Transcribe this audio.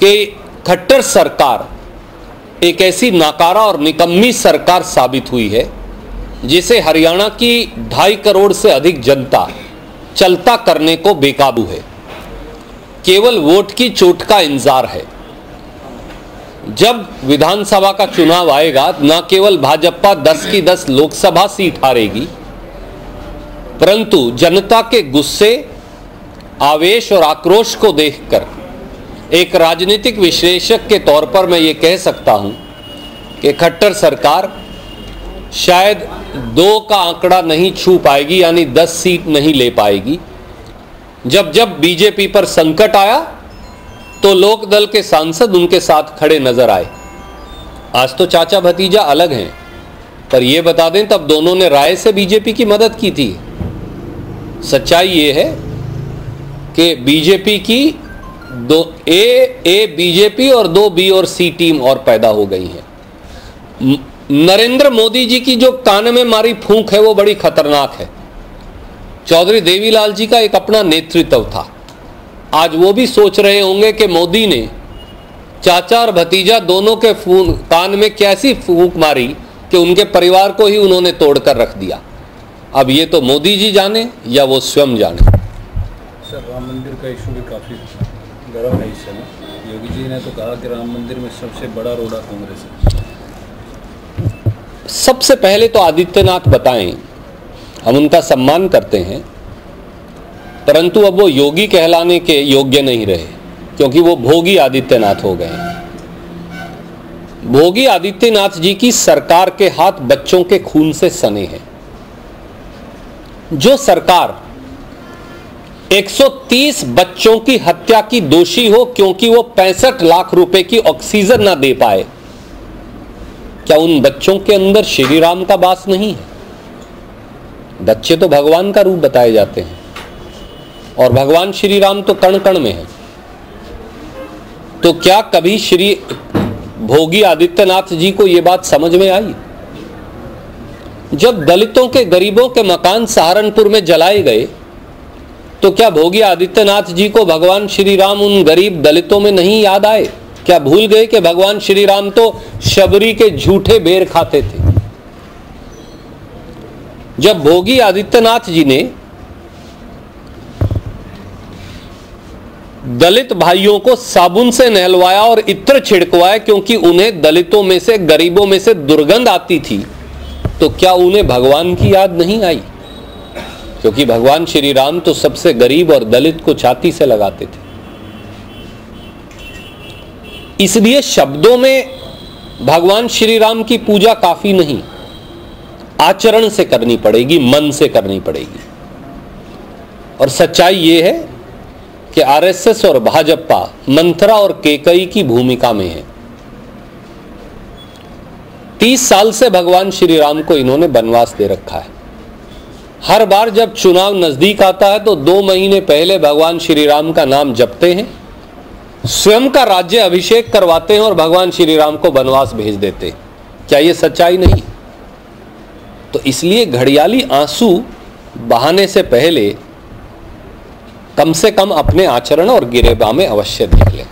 कि खट्टर सरकार एक ऐसी नाकारा और निकम्मी सरकार साबित हुई है जिसे हरियाणा की 2.5 करोड़ से अधिक जनता चलता करने को बेकाबू है। केवल वोट की चोट का इंतजार है। जब विधानसभा का चुनाव आएगा, न केवल भाजपा 10 की 10 लोकसभा सीट हारेगी, परंतु जनता के गुस्से, आवेश और आक्रोश को देखकर एक राजनीतिक विश्लेषक के तौर पर मैं ये कह सकता हूं कि खट्टर सरकार शायद 2 का आंकड़ा नहीं छू पाएगी, यानी 10 सीट नहीं ले पाएगी। जब जब बीजेपी पर संकट आया तो लोकदल के सांसद उनके साथ खड़े नजर आए। आज तो चाचा भतीजा अलग हैं, पर यह बता दें तब दोनों ने राय से बीजेपी की मदद की थी। सच्चाई ये है कि बीजेपी की 2 ए बीजेपी और 2 बी और सी टीम और पैदा हो गई है। नरेंद्र मोदी जी की जो कान में मारी फूंक है वो बड़ी खतरनाक है। चौधरी देवीलाल जी का एक अपना नेतृत्व था। आज वो भी सोच रहे होंगे कि मोदी ने चाचा और भतीजा दोनों के कान में कैसी फूंक मारी कि उनके परिवार को ही उन्होंने तोड़कर रख दिया। अब ये तो मोदी जी जाने या वो स्वयं जाने। सर, राम मंदिर का इशू भी काफ़ी गर्म है इस समय। योगी जी ने तो कहा कि राम मंदिर में सबसे बड़ा रोड़ा कांग्रेस है। सबसे पहले तो आदित्यनाथ बताएं, हम उनका सम्मान करते हैं, परंतु अब वो योगी कहलाने के योग्य नहीं रहे, क्योंकि वो भोगी आदित्यनाथ हो गए। भोगी आदित्यनाथ जी की सरकार के हाथ बच्चों के खून से सने हैं। जो सरकार 130 बच्चों की हत्या की दोषी हो क्योंकि वो 65 लाख रुपए की ऑक्सीजन ना दे पाए, क्या उन बच्चों के अंदर श्री राम का वास नहीं है? बच्चे तो भगवान का रूप बताए जाते हैं और भगवान श्री राम तो कण कण में है। तो क्या कभी श्री भोगी आदित्यनाथ जी को यह बात समझ में आई? जब दलितों के, गरीबों के मकान सहारनपुर में जलाए गए तो क्या भोगी आदित्यनाथ जी को भगवान श्री राम उन गरीब दलितों में नहीं याद आए? क्या भूल गए कि भगवान श्री राम तो शबरी के झूठे बेर खाते थे? जब भोगी आदित्यनाथ जी ने दलित भाइयों को साबुन से नहलवाया और इत्र छिड़कवाया क्योंकि उन्हें दलितों में से, गरीबों में से दुर्गंध आती थी, तो क्या उन्हें भगवान की याद नहीं आई? क्योंकि भगवान श्री राम तो सबसे गरीब और दलित को छाती से लगाते थे। इसलिए शब्दों में भगवान श्री राम की पूजा काफी नहीं, आचरण से करनी पड़ेगी, मन से करनी पड़ेगी। और सच्चाई यह है कि आरएसएस और भाजपा मंथरा और केकई की भूमिका में है। 30 साल से भगवान श्री राम को इन्होंने वनवास दे रखा है। हर बार जब चुनाव नजदीक आता है तो 2 महीने पहले भगवान श्री राम का नाम जपते हैं, स्वयं का राज्य अभिषेक करवाते हैं और भगवान श्री राम को वनवास भेज देते हैं। क्या यह सच्चाई नहीं? तो इसलिए घड़ियाली आंसू बहाने से पहले कम से कम अपने आचरण और गिरेबां में अवश्य देख लें।